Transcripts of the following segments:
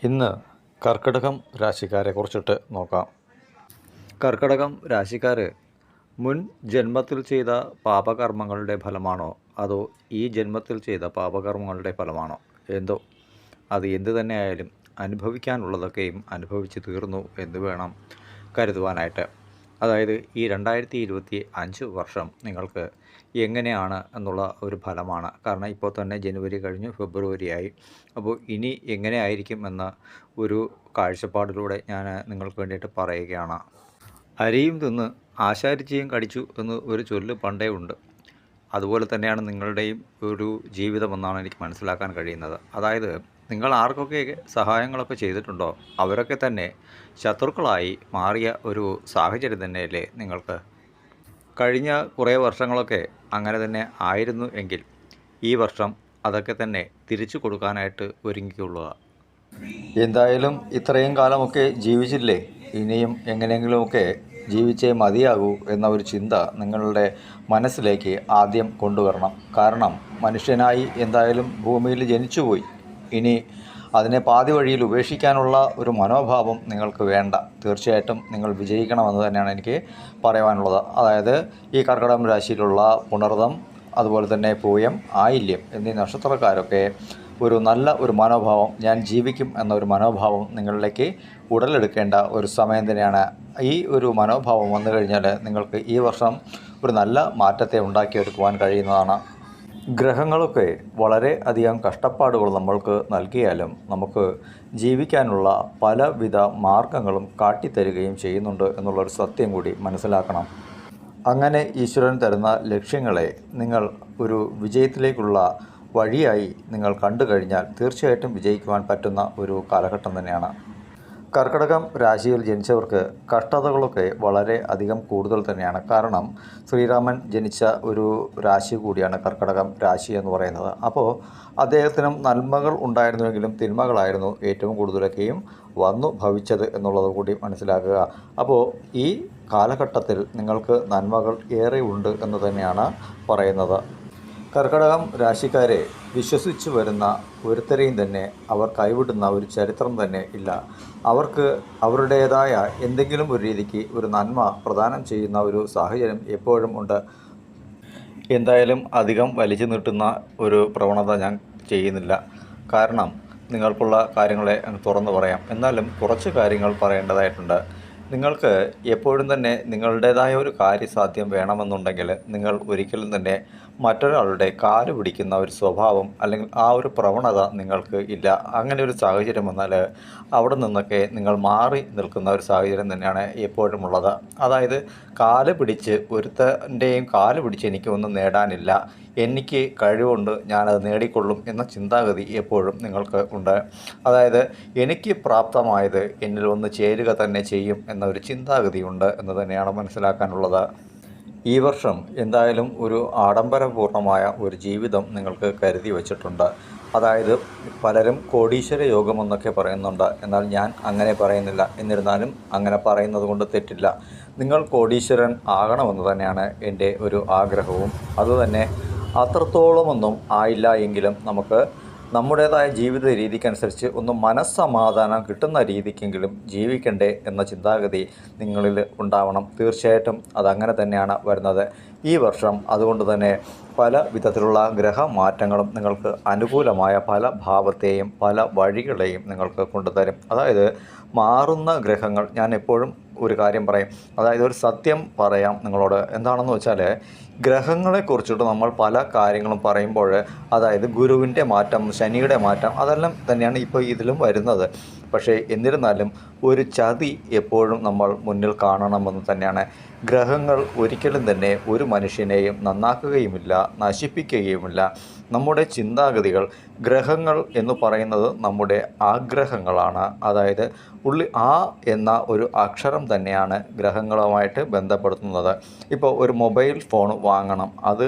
ഇന്ന് കർക്കിടകം രാശിക്കാരെ കുറിച്ചിട്ട് നോക്കാം. കർക്കിടകം രാശിക്കാർ മുൻ ജന്മത്തിൽ ചെയ്ത പാപകർമ്മങ്ങളുടെ ഫലമാണോ അതോ ഈ ജന്മത്തിൽ ചെയ്ത പാപകർമ്മങ്ങളുടെ ഫലമാണോ എന്തോ അത് എന്തു തന്നെയായാലും അനുഭവിക്കാനുള്ളതൊക്കെയും അനുഭവിച്ച് തീർന്നു എന്ന് വേണം കരുതുവാനായിട്ട്. അതായത് ഈ 2025 വർഷം നിങ്ങൾക്ക് എങ്ങനെയാണ് എന്നുള്ള ഒരു ഫലമാണ്. കാരണം ഇപ്പോൾ തന്നെ ജനുവരി കഴിഞ്ഞു, ഫെബ്രുവരിയായി. അപ്പോൾ ഇനി എങ്ങനെ ആയിരിക്കും എന്ന ഒരു കാഴ്ചപ്പാടിലൂടെ ഞാൻ നിങ്ങൾക്ക് വേണ്ടിയിട്ട് പറയുകയാണ്. അരിയും തിന്ന് ആശാരിച്ചിയും കടിച്ചു എന്ന് ഒരു ചൊല്ല് പണ്ടേ ഉണ്ട്. അതുപോലെ തന്നെയാണ് നിങ്ങളുടെയും ഒരു ജീവിതമെന്നാണ് എനിക്ക് മനസ്സിലാക്കാൻ കഴിയുന്നത്. അതായത് നിങ്ങൾ ആർക്കൊക്കെ സഹായങ്ങളൊക്കെ ചെയ്തിട്ടുണ്ടോ അവരൊക്കെ തന്നെ ശത്രുക്കളായി മാറിയ ഒരു സാഹചര്യം തന്നെയല്ലേ നിങ്ങൾക്ക്. കഴിഞ്ഞ കുറേ വർഷങ്ങളൊക്കെ അങ്ങനെ തന്നെ ആയിരുന്നു എങ്കിൽ ഈ വർഷം അതൊക്കെ തന്നെ തിരിച്ചു കൊടുക്കാനായിട്ട് ഒരുങ്ങിക്കൊള്ളുക. എന്തായാലും ഇത്രയും കാലമൊക്കെ ജീവിച്ചില്ലേ, ഇനിയും എങ്ങനെയെങ്കിലുമൊക്കെ ജീവിച്ചേ മതിയാകൂ എന്ന ഒരു ചിന്ത നിങ്ങളുടെ മനസ്സിലേക്ക് ആദ്യം കൊണ്ടുവരണം. കാരണം മനുഷ്യനായി എന്തായാലും ഭൂമിയിൽ ജനിച്ചുപോയി. ഇനി അതിനെ പാതി വഴിയിൽ ഉപേക്ഷിക്കാനുള്ള ഒരു മനോഭാവം നിങ്ങൾക്ക് വേണ്ട. തീർച്ചയായിട്ടും നിങ്ങൾ വിജയിക്കണമെന്ന് തന്നെയാണ് എനിക്ക് പറയുവാനുള്ളത്. അതായത് ഈ കർക്കിടകം രാശിയിലുള്ള പുണർതം, അതുപോലെ തന്നെ പൂയം, ആയില്യം എന്നീ നക്ഷത്രക്കാരൊക്കെ ഒരു നല്ല ഒരു മനോഭാവം, ഞാൻ ജീവിക്കും എന്നൊരു മനോഭാവം നിങ്ങളിലേക്ക് ഉടലെടുക്കേണ്ട ഒരു സമയം തന്നെയാണ്. ഈ ഒരു മനോഭാവം വന്നു കഴിഞ്ഞാൽ നിങ്ങൾക്ക് ഈ വർഷം ഒരു നല്ല മാറ്റത്തെ ഉണ്ടാക്കിയെടുക്കുവാൻ കഴിയുന്നതാണ്. ഗ്രഹങ്ങളൊക്കെ വളരെ അധികം കഷ്ടപ്പാടുകൾ നമ്മൾക്ക് നൽകിയാലും നമുക്ക് ജീവിക്കാനുള്ള പലവിധ മാർഗങ്ങളും കാട്ടിത്തരികയും ചെയ്യുന്നുണ്ട് എന്നുള്ളൊരു സത്യം കൂടി മനസ്സിലാക്കണം. അങ്ങനെ ഈശ്വരൻ തരുന്ന ലക്ഷ്യങ്ങളെ നിങ്ങൾ ഒരു വിജയത്തിലേക്കുള്ള വഴിയായി നിങ്ങൾ കണ്ടു കഴിഞ്ഞാൽ തീർച്ചയായിട്ടും വിജയിക്കുവാൻ പറ്റുന്ന ഒരു കാലഘട്ടം തന്നെയാണ്. കർക്കിടകം രാശിയിൽ ജനിച്ചവർക്ക് കഷ്ടതകളൊക്കെ വളരെ അധികം കൂടുതൽ തന്നെയാണ്. കാരണം ശ്രീരാമൻ ജനിച്ച ഒരു രാശി കൂടിയാണ് കർക്കിടകം രാശി എന്ന് പറയുന്നത്. അപ്പോൾ അദ്ദേഹത്തിനും നന്മകൾ ഉണ്ടായിരുന്നുവെങ്കിലും തിന്മകളായിരുന്നു ഏറ്റവും കൂടുതലൊക്കെയും വന്നു ഭവിച്ചത് എന്നുള്ളത് കൂടി മനസ്സിലാക്കുക. അപ്പോൾ ഈ കാലഘട്ടത്തിൽ നിങ്ങൾക്ക് നന്മകൾ ഏറെ ഉണ്ട് എന്ന് തന്നെയാണ് പറയുന്നത്. കർക്കിടകം രാശിക്കാരെ വിശ്വസിച്ച് വരുന്ന ഒരുത്തരെയും തന്നെ അവർ കൈവിടുന്ന ഒരു ചരിത്രം തന്നെ ഇല്ല. അവർക്ക് അവരുടേതായ എന്തെങ്കിലും ഒരു രീതിക്ക് ഒരു നന്മ പ്രദാനം ചെയ്യുന്ന ഒരു സാഹചര്യം എപ്പോഴും ഉണ്ട്. എന്തായാലും അധികം വലിച്ചു നീട്ടുന്ന ഒരു പ്രവണത ഞാൻ ചെയ്യുന്നില്ല. കാരണം നിങ്ങൾക്കുള്ള കാര്യങ്ങളെ തുറന്നു പറയാം. എന്നാലും കുറച്ച് കാര്യങ്ങൾ പറയേണ്ടതായിട്ടുണ്ട്. നിങ്ങൾക്ക് എപ്പോഴും തന്നെ നിങ്ങളുടേതായ ഒരു കാര്യസാധ്യം വേണമെന്നുണ്ടെങ്കിൽ നിങ്ങൾ ഒരിക്കലും തന്നെ മറ്റൊരാളുടെ കാല് പിടിക്കുന്ന ഒരു സ്വഭാവം അല്ലെങ്കിൽ ആ ഒരു പ്രവണത നിങ്ങൾക്ക് ഇല്ല. അങ്ങനെ ഒരു സാഹചര്യം വന്നാൽ അവിടെ നിന്നൊക്കെ നിങ്ങൾ മാറി നിൽക്കുന്ന ഒരു സാഹചര്യം തന്നെയാണ് എപ്പോഴും ഉള്ളത്. അതായത് കാല് പിടിച്ച് ഒരുത്തൻ്റെയും കാല് പിടിച്ച് എനിക്കൊന്നും നേടാനില്ല, എനിക്ക് കഴിവുണ്ട്, ഞാനത് നേടിക്കൊള്ളും എന്ന ചിന്താഗതി എപ്പോഴും നിങ്ങൾക്ക് ഉണ്ട്. അതായത് എനിക്ക് പ്രാപ്തമായത് എന്നിൽ വന്ന് ചേരുക തന്നെ ചെയ്യും എന്നൊരു ചിന്താഗതിയുണ്ട് എന്ന് തന്നെയാണ് മനസ്സിലാക്കാനുള്ളത്. ഈ വർഷം എന്തായാലും ഒരു ആഡംബരപൂർണമായ ഒരു ജീവിതം നിങ്ങൾക്ക് കരുതി വച്ചിട്ടുണ്ട്. അതായത് പലരും കോടീശ്വര യോഗമെന്നൊക്കെ പറയുന്നുണ്ട്. എന്നാൽ ഞാൻ അങ്ങനെ പറയുന്നില്ല. എന്നിരുന്നാലും അങ്ങനെ പറയുന്നത് കൊണ്ട് തെറ്റില്ല. നിങ്ങൾ കോടീശ്വരൻ ആകണമെന്ന് തന്നെയാണ് എൻ്റെ ഒരു ആഗ്രഹവും. അതുതന്നെ അത്രത്തോളമൊന്നും ആയില്ല എങ്കിലും നമുക്ക് നമ്മുടേതായ ജീവിത രീതിക്കനുസരിച്ച് ഒന്ന് മനസ്സമാധാനം കിട്ടുന്ന രീതിക്കെങ്കിലും ജീവിക്കണ്ടേ എന്ന ചിന്താഗതി നിങ്ങളിൽ ഉണ്ടാവണം. തീർച്ചയായിട്ടും അതങ്ങനെ തന്നെയാണ് വരുന്നത് ഈ വർഷം. അതുകൊണ്ട് തന്നെ പല വിധത്തിലുള്ള ഗ്രഹമാറ്റങ്ങളും നിങ്ങൾക്ക് അനുകൂലമായ പല ഭാവത്തെയും പല വഴികളെയും നിങ്ങൾക്ക് കൊണ്ടുതരും. അതായത് മാറുന്ന ഗ്രഹങ്ങൾ, ഞാൻ എപ്പോഴും ഒരു കാര്യം പറയും, അതായത് ഒരു സത്യം പറയാം നിങ്ങളോട്. എന്താണെന്ന് വെച്ചാൽ ഗ്രഹങ്ങളെക്കുറിച്ചിട്ട് നമ്മൾ പല കാര്യങ്ങളും പറയുമ്പോൾ അതായത് ഗുരുവിൻ്റെ മാറ്റം, ശനിയുടെ മാറ്റം, അതെല്ലാം തന്നെയാണ് ഇപ്പോൾ ഇതിലും വരുന്നത്. പക്ഷേ എന്നിരുന്നാലും ഒരു ചതി എപ്പോഴും നമ്മൾ മുന്നിൽ കാണണമെന്ന് തന്നെയാണ്. ഗ്രഹങ്ങൾ ഒരിക്കലും തന്നെ ഒരു മനുഷ്യനെയും നന്നാക്കുകയുമില്ല, നശിപ്പിക്കുകയുമില്ല. നമ്മുടെ ചിന്താഗതികൾ, ഗ്രഹങ്ങൾ എന്ന് പറയുന്നത് നമ്മുടെ ആഗ്രഹങ്ങളാണ്. അതായത് ആ എന്ന ഒരു അക്ഷരം തന്നെയാണ് ഗ്രഹങ്ങളുമായിട്ട് ബന്ധപ്പെടുത്തുന്നത്. ഇപ്പോൾ ഒരു മൊബൈൽ ഫോൺ വാങ്ങണം, അത്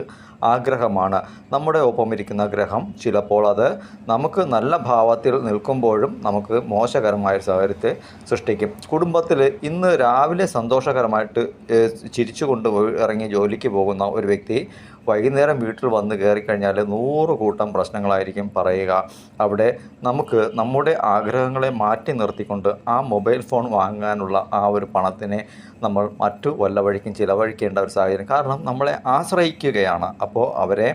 ആഗ്രഹമാണ്. നമ്മുടെ ഒപ്പം ഇരിക്കുന്ന ഗ്രഹം ചിലപ്പോൾ അത് നമുക്ക് നല്ല ഭാവത്തിൽ നിൽക്കുമ്പോഴും നമുക്ക് മോശകരമായ സാഹചര്യത്തെ സൃഷ്ടിക്കും. കുടുംബത്തിൽ ഇന്ന് രാവിലെ സന്തോഷകരമായിട്ട് ചിരിച്ചുകൊണ്ട് ഇറങ്ങി ജോലിക്ക് പോകുന്ന ഒരു വ്യക്തി വൈകുന്നേരം വീട്ടിൽ വന്ന് കയറിക്കഴിഞ്ഞാൽ 100 കൂട്ടം പ്രശ്നങ്ങളായിരിക്കും പറയുക. അവിടെ നമുക്ക് നമ്മുടെ ആഗ്രഹങ്ങളെ മാറ്റി നിർത്തിക്കൊണ്ട് ആ മൊബൈൽ ഫോൺ വാങ്ങാനുള്ള ആ ഒരു പണത്തിനെ നമ്മൾ മറ്റു വല്ല വഴിക്കും ചിലവഴിക്കേണ്ട ഒരു സാഹചര്യം. കാരണം നമ്മളെ ആശ്രയിക്കുകയാണ്. അപ്പോൾ അവരെ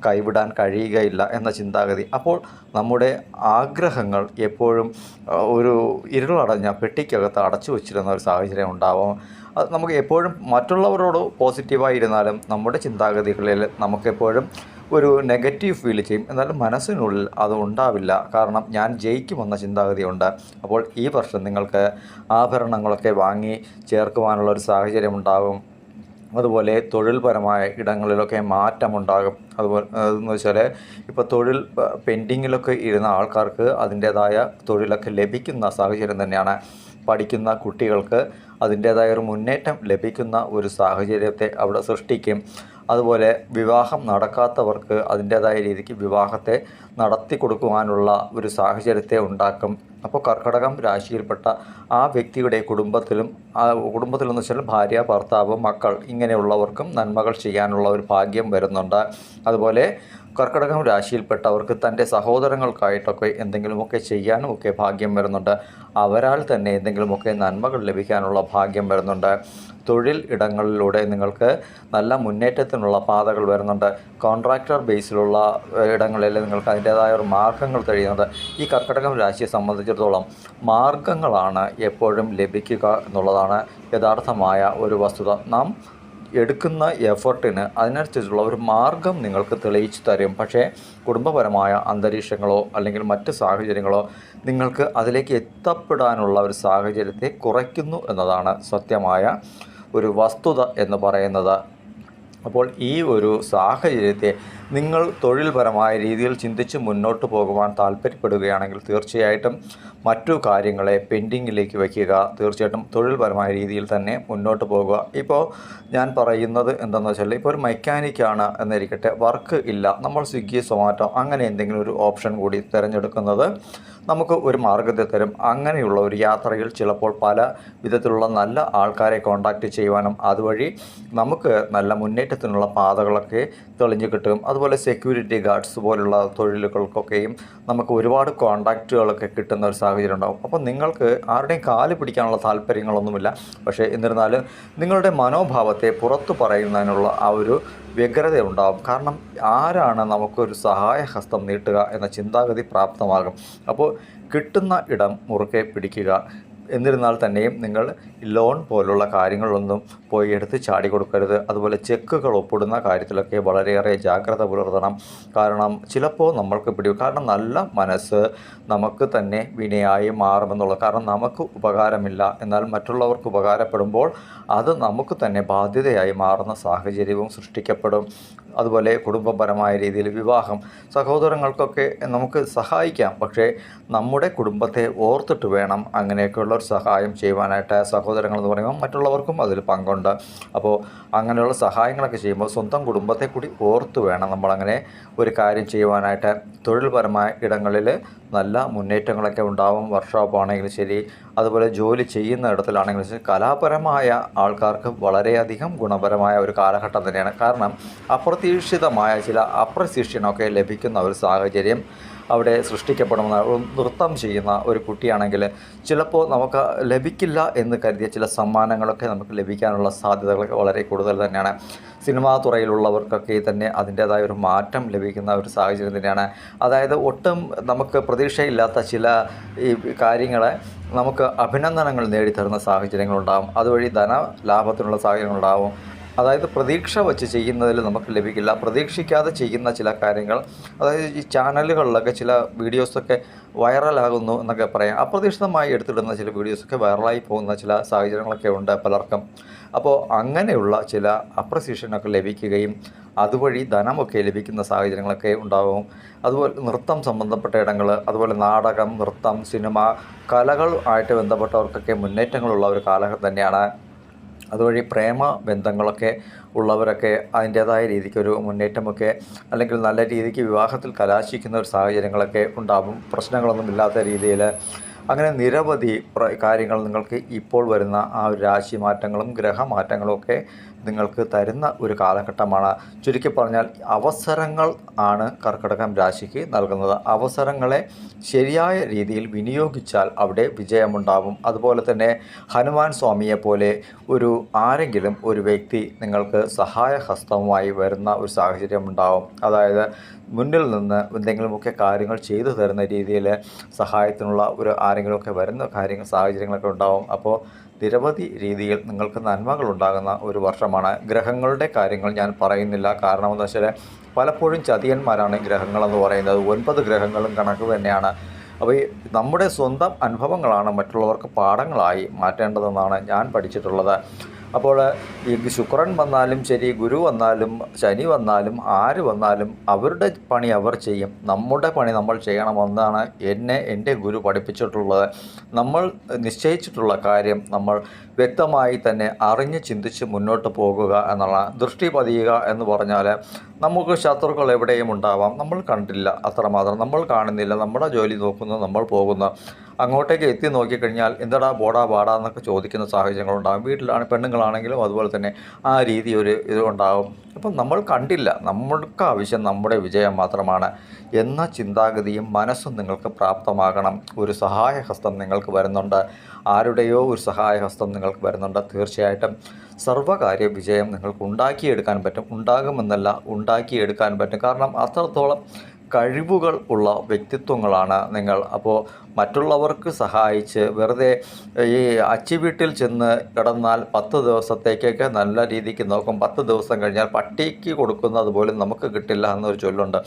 കൈവിടാൻ കഴിയുകയില്ല എന്ന ചിന്താഗതി. അപ്പോൾ നമ്മുടെ ആഗ്രഹങ്ങൾ എപ്പോഴും ഒരു ഇരുളടഞ്ഞ പെട്ടിക്കകത്ത് അടച്ചു വച്ചിരുന്ന ഒരു സാഹചര്യം ഉണ്ടാവും. അത് നമുക്ക് എപ്പോഴും മറ്റുള്ളവരോട് പോസിറ്റീവായിരുന്നാലും നമ്മുടെ ചിന്താഗതികളിൽ നമുക്കെപ്പോഴും ഒരു നെഗറ്റീവ് ഫീൽ ചെയ്യും. എന്നാലും മനസ്സിനുള്ളിൽ അത് ഉണ്ടാവില്ല. കാരണം ഞാൻ ജയിക്കുമെന്ന ചിന്താഗതിയുണ്ട്. അപ്പോൾ ഈ വർഷം നിങ്ങൾക്ക് ആഭരണങ്ങളൊക്കെ വാങ്ങി ചേർക്കുവാനുള്ള ഒരു സാഹചര്യം ഉണ്ടാകും. അതുപോലെ തൊഴിൽപരമായ ഇടങ്ങളിലൊക്കെ മാറ്റമുണ്ടാകും. അതുപോലെ എന്ന് വെച്ചാൽ ഇപ്പോൾ തൊഴിൽ പെൻഡിങ്ങിലൊക്കെ ഇരുന്ന ആൾക്കാർക്ക് അതിൻ്റേതായ തൊഴിലൊക്കെ ലഭിക്കുന്ന സാഹചര്യം തന്നെയാണ്. പഠിക്കുന്ന കുട്ടികൾക്ക് അതിൻ്റേതായ ഒരു മുന്നേറ്റം ലഭിക്കുന്ന ഒരു സാഹചര്യത്തെ അവിടെ സൃഷ്ടിക്കും. അതുപോലെ വിവാഹം നടക്കാത്തവർക്ക് അതിൻ്റേതായ രീതിക്ക് വിവാഹത്തെ നടത്തി കൊടുക്കുവാനുള്ള ഒരു സാഹചര്യത്തെ ഉണ്ടാക്കും. അപ്പോൾ കർക്കടകം രാശിയിൽപ്പെട്ട ആ വ്യക്തിയുടെ കുടുംബത്തിലെന്ന് വെച്ചാൽ ഭാര്യ, ഭർത്താവ്, മക്കൾ ഇങ്ങനെയുള്ളവർക്കും നന്മകൾ ചെയ്യാനുള്ള ഒരു ഭാഗ്യം വരുന്നുണ്ട്. അതുപോലെ കർക്കടകം രാശിയിൽപ്പെട്ടവർക്ക് തൻ്റെ സഹോദരങ്ങൾക്കായിട്ടൊക്കെ എന്തെങ്കിലുമൊക്കെ ചെയ്യാനുമൊക്കെ ഭാഗ്യം വരുന്നുണ്ട്. അവരാൽ തന്നെ എന്തെങ്കിലുമൊക്കെ നന്മകൾ ലഭിക്കാനുള്ള ഭാഗ്യം വരുന്നുണ്ട്. തൊഴിൽ ഇടങ്ങളിലൂടെ നിങ്ങൾക്ക് നല്ല മുന്നേറ്റത്തിനുള്ള പാതകൾ വരുന്നുണ്ട്. കോൺട്രാക്ടർ ബേസിലുള്ള ഇടങ്ങളിൽ നിങ്ങൾക്ക് അതിൻ്റേതായ ഒരു മാർഗ്ഗങ്ങൾ തെളിയുന്നുണ്ട്. ഈ കർക്കടകം രാശിയെ സംബന്ധിച്ചിടത്തോളം മാർഗ്ഗങ്ങളാണ് എപ്പോഴും ലഭിക്കുക എന്നുള്ളതാണ് യഥാർത്ഥമായ ഒരു വസ്തുത. നാം എടുക്കുന്ന എഫർട്ടിന് അതിനനുസരിച്ചുള്ള ഒരു മാർഗം നിങ്ങൾക്ക് തെളിയിച്ചു തരും. പക്ഷേ കുടുംബപരമായ അന്തരീക്ഷങ്ങളോ അല്ലെങ്കിൽ മറ്റ് സാഹചര്യങ്ങളോ നിങ്ങൾക്ക് അതിലേക്ക് എത്തപ്പെടാനുള്ള ഒരു സാഹചര്യത്തെ കുറയ്ക്കുന്നു എന്നതാണ് സത്യമായ ഒരു വസ്തുത എന്ന് പറയുന്നത്. അപ്പോൾ ഈ ഒരു സാഹചര്യത്തെ നിങ്ങൾ തൊഴിൽപരമായ രീതിയിൽ ചിന്തിച്ച് മുന്നോട്ട് പോകുവാൻ താല്പര്യപ്പെടുകയാണെങ്കിൽ തീർച്ചയായിട്ടും മറ്റു കാര്യങ്ങളെ പെൻഡിങ്ങിലേക്ക് വയ്ക്കുക. തീർച്ചയായിട്ടും തൊഴിൽപരമായ രീതിയിൽ തന്നെ മുന്നോട്ട് പോകുക. ഇപ്പോൾ ഞാൻ പറയുന്നത് എന്താണെന്ന് വെച്ചാൽ, ഇപ്പോൾ ഒരു മെക്കാനിക്കാണ് എന്നിരിക്കട്ടെ, വർക്ക് ഇല്ല, നമ്മൾ സ്വിഗ്ഗി, സൊമാറ്റോ അങ്ങനെ എന്തെങ്കിലും ഒരു ഓപ്ഷൻ കൂടി തിരഞ്ഞെടുക്കുന്നത് നമുക്ക് ഒരു മാർഗ്ഗത്തെ തരും. അങ്ങനെയുള്ള ഒരു യാത്രയിൽ ചിലപ്പോൾ പല വിധത്തിലുള്ള നല്ല ആൾക്കാരെ കോൺടാക്റ്റ് ചെയ്യുവാനും അതുവഴി നമുക്ക് നല്ല മുന്നേറ്റത്തിനുള്ള പാതകളൊക്കെ തെളിഞ്ഞു കിട്ടും. അതുപോലെ സെക്യൂരിറ്റി ഗാർഡ്സ് പോലുള്ള തൊഴിലുകൾക്കൊക്കെയും നമുക്ക് ഒരുപാട് കോൺടാക്റ്റുകളൊക്കെ കിട്ടുന്ന ഒരു സാഹചര്യം ഉണ്ടാകും. അപ്പോൾ നിങ്ങൾക്ക് ആരുടെയും കാല് പിടിക്കാനുള്ള താല്പര്യങ്ങളൊന്നുമില്ല. പക്ഷേ എന്നിരുന്നാലും നിങ്ങളുടെ മനോഭാവത്തെ പുറത്തു പറയുന്നതിനുള്ള ആ ഒരു വ്യഗ്രത ഉണ്ടാകും. കാരണം ആരാണ് നമുക്കൊരു സഹായഹസ്തം നീട്ടുക എന്ന ചിന്താഗതി പ്രാപ്തമാകും. അപ്പോൾ കിട്ടുന്ന ഇടം മുറുകെ പിടിക്കുക. എന്നിരുന്നാൽ തന്നെയും നിങ്ങൾ ലോൺ പോലുള്ള കാര്യങ്ങളൊന്നും പോയി എടുത്ത് ചാടി കൊടുക്കരുത്. അതുപോലെ ചെക്കുകൾ ഒപ്പിടുന്ന കാര്യത്തിലൊക്കെ വളരെയേറെ ജാഗ്രത പുലർത്തണം. കാരണം ചിലപ്പോൾ നമ്മൾക്ക് കാരണം നല്ല മനസ്സ് നമുക്ക് തന്നെ വിനയായി മാറുമെന്നുള്ളത്. കാരണം നമുക്ക് ഉപകാരമില്ല, എന്നാൽ മറ്റുള്ളവർക്ക് ഉപകാരപ്പെടുമ്പോൾ അത് നമുക്ക് തന്നെ ബാധ്യതയായി മാറുന്ന സാഹചര്യവും സൃഷ്ടിക്കപ്പെടും. അതുപോലെ കുടുംബപരമായ രീതിയിൽ വിവാഹം, സഹോദരങ്ങൾക്കൊക്കെ നമുക്ക് സഹായിക്കാം. പക്ഷേ നമ്മുടെ കുടുംബത്തെ ഓർത്തിട്ട് വേണം അങ്ങനെയൊക്കെയുള്ള ഒരു സഹായം ചെയ്യുവാനായിട്ട്. സഹോദരങ്ങൾ എന്ന് പറയുമ്പോൾ മറ്റുള്ളവർക്കും അതിൽ പങ്കുണ്ട്. അപ്പോൾ അങ്ങനെയുള്ള സഹായങ്ങളൊക്കെ ചെയ്യുമ്പോൾ സ്വന്തം കുടുംബത്തെ കൂടി ഓർത്ത് വേണം നമ്മളങ്ങനെ ഒരു കാര്യം ചെയ്യുവാനായിട്ട്. തൊഴിൽപരമായ ഇടങ്ങളിൽ നല്ല മുന്നേറ്റങ്ങളൊക്കെ ഉണ്ടാവും. വർക്ക്ഷോപ്പ് ആണെങ്കിലും ശരി, അതുപോലെ ജോലി ചെയ്യുന്ന ഇടത്തിലാണെങ്കിലും ശരി, കലാപരമായ ആൾക്കാർക്ക് വളരെയധികം ഗുണപരമായ ഒരു കാലഘട്ടം തന്നെയാണ്. കാരണം അപ്രതീക്ഷിതമായ ചില അപ്രസിഷ്യനൊക്കെ ലഭിക്കുന്ന ഒരു സാഹചര്യം അവിടെ സൃഷ്ടിക്കപ്പെടുന്ന, നൃത്തം ചെയ്യുന്ന ഒരു കുട്ടിയാണെങ്കിൽ ചിലപ്പോൾ നമുക്ക് ലഭിക്കില്ല എന്ന് കരുതിയ ചില സമ്മാനങ്ങളൊക്കെ നമുക്ക് ലഭിക്കാനുള്ള സാധ്യതകളൊക്കെ വളരെ കൂടുതൽ തന്നെയാണ്. സിനിമാ തുറയിലുള്ളവർക്കൊക്കെ തന്നെ അതിൻ്റേതായ ഒരു മാറ്റം ലഭിക്കുന്ന ഒരു സാഹചര്യം തന്നെയാണ്. അതായത് ഒട്ടും നമുക്ക് പ്രതീക്ഷയില്ലാത്ത ചില ഈ കാര്യങ്ങളെ നമുക്ക് അഭിനന്ദനങ്ങൾ നേടിത്തരുന്ന സാഹചര്യങ്ങളുണ്ടാകും. അതുവഴി ധനലാഭത്തിനുള്ള സാഹചര്യങ്ങളുണ്ടാകും. അതായത് പ്രതീക്ഷ വച്ച് ചെയ്യുന്നതിൽ നമുക്ക് ലഭിക്കില്ല. പ്രതീക്ഷിക്കാതെ ചെയ്യുന്ന ചില കാര്യങ്ങൾ, അതായത് ഈ ചാനലുകളിലൊക്കെ ചില വീഡിയോസൊക്കെ വൈറലാകുന്നു എന്നൊക്കെ പറയാം. അപ്രതീക്ഷിതമായി എടുത്തിടുന്ന ചില വീഡിയോസൊക്കെ വൈറലായി പോകുന്ന ചില സാഹചര്യങ്ങളൊക്കെ ഉണ്ട് പലർക്കും. അപ്പോൾ അങ്ങനെയുള്ള ചില അപ്രസിയേഷനൊക്കെ ലഭിക്കുകയും അതുവഴി ധനമൊക്കെ ലഭിക്കുന്ന സാഹചര്യങ്ങളൊക്കെ ഉണ്ടാകും. അതുപോലെ നൃത്തം സംബന്ധപ്പെട്ട ഇടങ്ങൾ, അതുപോലെ നാടകം, നൃത്തം, സിനിമ, കലകൾ ആയിട്ട് ബന്ധപ്പെട്ടവർക്കൊക്കെ മുന്നേറ്റങ്ങളുള്ള ഒരു കാലഘട്ടം തന്നെയാണ്. അതുവഴി പ്രേമ ബന്ധങ്ങളൊക്കെ ഉള്ളവരൊക്കെ അതിൻ്റേതായ രീതിക്കൊരു മുന്നേറ്റമൊക്കെ, അല്ലെങ്കിൽ നല്ല രീതിക്ക് വിവാഹത്തിൽ കലാശിക്കുന്ന ഒരു സാഹചര്യങ്ങളൊക്കെ ഉണ്ടാകും. പ്രശ്നങ്ങളൊന്നും ഇല്ലാത്ത രീതിയിൽ അങ്ങനെ നിരവധി കാര്യങ്ങൾ നിങ്ങൾക്ക് ഇപ്പോൾ വരുന്ന ആ ഒരു രാശി മാറ്റങ്ങളും ഗ്രഹമാറ്റങ്ങളും ഒക്കെ നിങ്ങൾക്ക് തരുന്ന ഒരു കാലഘട്ടമാണ്. ചുരുക്കി പറഞ്ഞാൽ അവസരങ്ങൾ ആണ് കർക്കിടകം രാശിക്ക് നൽകുന്നത്. അവസരങ്ങളെ ശരിയായ രീതിയിൽ വിനിയോഗിച്ചാൽ അവിടെ വിജയമുണ്ടാകും. അതുപോലെ തന്നെ ഹനുമാൻ സ്വാമിയെപ്പോലെ ആരെങ്കിലും ഒരു വ്യക്തി നിങ്ങൾക്ക് സഹായഹസ്തവുമായി വരുന്ന ഒരു സാഹചര്യം ഉണ്ടാകും. അതായത് മുന്നിൽ നിന്ന് എന്തെങ്കിലുമൊക്കെ കാര്യങ്ങൾ ചെയ്തു തരുന്ന രീതിയിൽ സഹായത്തിനുള്ള ആരെങ്കിലുമൊക്കെ വരുന്ന സാഹചര്യങ്ങളൊക്കെ ഉണ്ടാകും. അപ്പോൾ നിരവധി രീതിയിൽ നിങ്ങൾക്ക് നന്മകൾ ഉണ്ടാകുന്ന ഒരു വർഷമാണ്. ഗ്രഹങ്ങളുടെ കാര്യങ്ങൾ ഞാൻ പറയുന്നില്ല, കാരണം എന്താ വെച്ചാൽ പലപ്പോഴും ചതിയന്മാരാണ് ഗ്രഹങ്ങളെന്ന് പറയുന്നത്. 9 ഗ്രഹങ്ങളും കണക്ക് തന്നെയാണ്. അപ്പോൾ ഈ നമ്മുടെ സ്വന്തം അനുഭവങ്ങളാണ് മറ്റുള്ളവർക്ക് പാഠങ്ങളായി മാറ്റേണ്ടതെന്നാണ് ഞാൻ പഠിച്ചിട്ടുള്ളത്. അപ്പോൾ ഈ ശുക്രൻ വന്നാലും ശരി, ഗുരു വന്നാലും ശനി വന്നാലും ആര് വന്നാലും അവരുടെ പണി അവർ ചെയ്യും, നമ്മുടെ പണി നമ്മൾ ചെയ്യണമെന്നാണ് എൻ്റെ ഗുരു പഠിപ്പിച്ചിട്ടുള്ളത്. നമ്മൾ നിശ്ചയിച്ചിട്ടുള്ള കാര്യം നമ്മൾ വ്യക്തമായി തന്നെ അറിഞ്ഞ് ചിന്തിച്ച് മുന്നോട്ട് പോകുക എന്നുള്ള. ദൃഷ്ടി പതിയുക എന്ന് പറഞ്ഞാൽ നമുക്ക് ശത്രുക്കൾ എവിടെയും ഉണ്ടാവാം, നമ്മൾ കണ്ടില്ല, അത്രമാത്രം നമ്മൾ കാണുന്നില്ല, നമ്മുടെ ജോലി നോക്കുന്നു, നമ്മൾ പോകുന്നു. അങ്ങോട്ടേക്ക് എത്തി നോക്കിക്കഴിഞ്ഞാൽ എന്തടാ ബോടാ ബാടാ എന്നൊക്കെ ചോദിക്കുന്ന സാഹചര്യങ്ങളുണ്ടാകും. വീട്ടിലാണ് പെണ്ണുങ്ങളാണെങ്കിലും അതുപോലെ തന്നെ ആ രീതി ഇത് ഉണ്ടാകും. അപ്പം നമ്മൾ കണ്ടില്ല, നമ്മൾക്ക് ആവശ്യം നമ്മുടെ വിജയം മാത്രമാണ് എന്ന ചിന്താഗതിയും മനസ്സും നിങ്ങൾക്ക് പ്രാപ്തമാകണം. ഒരു സഹായഹസ്തം നിങ്ങൾക്ക് വരുന്നുണ്ട്, ആരുടെയോ ഒരു സഹായഹസ്തം നിങ്ങൾക്ക് വരുന്നുണ്ട്. തീർച്ചയായിട്ടും സർവ്വകാര്യ വിജയം നിങ്ങൾക്ക് ഉണ്ടാക്കിയെടുക്കാൻ പറ്റും. ഉണ്ടാകുമെന്നല്ല, ഉണ്ടാക്കിയെടുക്കാൻ പറ്റും. കാരണം അത്രത്തോളം കഴിവുകൾ ഉള്ള വ്യക്തിത്വങ്ങളാണ് നിങ്ങൾ. അപ്പോൾ മറ്റുള്ളവർക്ക് സഹായിച്ച് വെറുതെ ഈ അച്ചുവീട്ടിൽ ചെന്ന് കിടന്നാൽ 10 ദിവസത്തേക്കൊക്കെ നല്ല രീതിക്ക് നോക്കും, 10 ദിവസം കഴിഞ്ഞാൽ പട്ടിക്ക് കൊടുക്കുന്നത് പോലും നമുക്ക് കിട്ടില്ല എന്നൊരു ചൊല്ലുണ്ട്.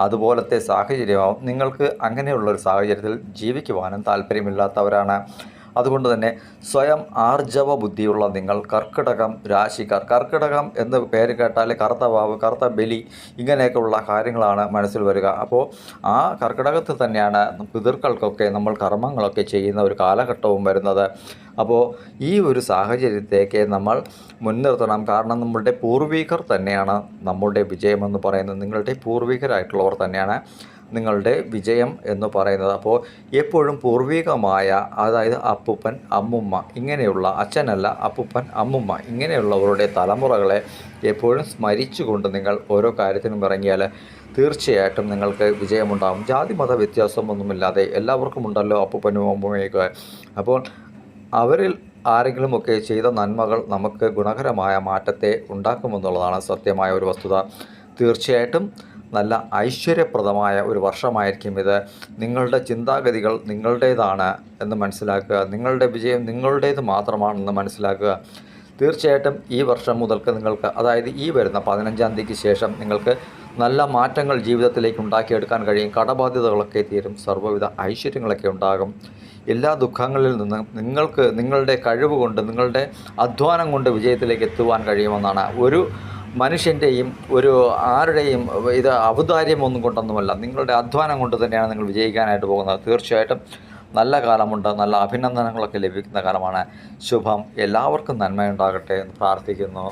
അതുപോലത്തെ സാഹചര്യമാവും. നിങ്ങൾക്ക് അങ്ങനെയുള്ളൊരു സാഹചര്യത്തിൽ ജീവിക്കുവാനും താല്പര്യമില്ലാത്തവരാണ്. അതുകൊണ്ട് തന്നെ സ്വയം ആർജവ ബുദ്ധിയുള്ള നിങ്ങൾ കർക്കിടകം രാശിക്കാർ, കർക്കിടകം എന്ന് പേര് കേട്ടാൽ കറുത്ത വാവ്, കറുത്ത ബലി, ഇങ്ങനെയൊക്കെയുള്ള കാര്യങ്ങളാണ് മനസ്സിൽ വരിക. അപ്പോൾ ആ കർക്കിടകത്തിൽ തന്നെയാണ് പിതൃക്കൾക്കൊക്കെ നമ്മൾ കർമ്മങ്ങളൊക്കെ ചെയ്യുന്ന ഒരു കാലഘട്ടവും വരുന്നത്. അപ്പോൾ ഈ ഒരു സാഹചര്യത്തേക്ക് നമ്മൾ മുൻനിർത്തണം. കാരണം നമ്മളുടെ പൂർവികർ തന്നെയാണ് നമ്മളുടെ വിജയമെന്ന് പറയുന്നത്. നിങ്ങളുടെ പൂർവികരായിട്ടുള്ളവർ തന്നെയാണ് നിങ്ങളുടെ വിജയം എന്ന് പറയുന്നത്. അപ്പോൾ എപ്പോഴും പൂർവികമായ, അതായത് അപ്പൂപ്പൻ അമ്മുമ്മ ഇങ്ങനെയുള്ള, അച്ഛനല്ല അപ്പൂപ്പൻ അമ്മുമ്മ ഇങ്ങനെയുള്ളവരുടെ തലമുറകളെ എപ്പോഴും സ്മരിച്ചുകൊണ്ട് നിങ്ങൾ ഓരോ കാര്യത്തിനും ഇറങ്ങിയാൽ തീർച്ചയായിട്ടും നിങ്ങൾക്ക് വിജയമുണ്ടാകും. ജാതി മത വ്യത്യാസമൊന്നുമില്ലാതെ എല്ലാവർക്കും ഉണ്ടല്ലോ അപ്പൂപ്പനും അമ്മുമ്മയൊക്കെ. അപ്പോൾ അവരിൽ ആരെങ്കിലുമൊക്കെ ചെയ്ത നന്മകൾ നമുക്ക് ഗുണകരമായ മാറ്റത്തെ ഉണ്ടാക്കുമെന്നുള്ളതാണ് സത്യമായ ഒരു വസ്തുത. തീർച്ചയായിട്ടും നല്ല ഐശ്വര്യപ്രദമായ ഒരു വർഷമായിരിക്കും ഇത്. നിങ്ങളുടെ ചിന്താഗതികൾ നിങ്ങളുടേതാണ് എന്ന് മനസ്സിലാക്കുക. നിങ്ങളുടെ വിജയം നിങ്ങളുടേത് മാത്രമാണെന്ന് മനസ്സിലാക്കുക. തീർച്ചയായിട്ടും ഈ വർഷം മുതൽക്ക് നിങ്ങൾക്ക്, അതായത് ഈ വരുന്ന 15-ാം തീയതിക്ക് ശേഷം നിങ്ങൾക്ക് നല്ല മാറ്റങ്ങൾ ജീവിതത്തിലേക്ക് ഉണ്ടാക്കിയെടുക്കാൻ കഴിയും. കടബാധ്യതകളൊക്കെ തീരും, സർവ്വവിധ ഐശ്വര്യങ്ങളൊക്കെ ഉണ്ടാകും. എല്ലാ ദുഃഖങ്ങളിൽ നിന്നും നിങ്ങൾക്ക് നിങ്ങളുടെ കഴിവ് കൊണ്ട്, നിങ്ങളുടെ അധ്വാനം കൊണ്ട് വിജയത്തിലേക്ക് എത്തുവാൻ കഴിയുമെന്നാണ്. ഒരു മനുഷ്യൻ്റെയും ആരുടെയും ഇത് ഔദാര്യമൊന്നും കൊണ്ടൊന്നുമല്ല, നിങ്ങളുടെ അധ്വാനം കൊണ്ട് തന്നെയാണ് നിങ്ങൾ വിജയിക്കാനായിട്ട് പോകുന്നത്. തീർച്ചയായിട്ടും നല്ല കാലമുണ്ട്, നല്ല അഭിനന്ദനങ്ങളൊക്കെ ലഭിക്കുന്ന കാലമാണ്. ശുഭം. എല്ലാവർക്കും നന്മയുണ്ടാകട്ടെ എന്ന് പ്രാർത്ഥിക്കുന്നു.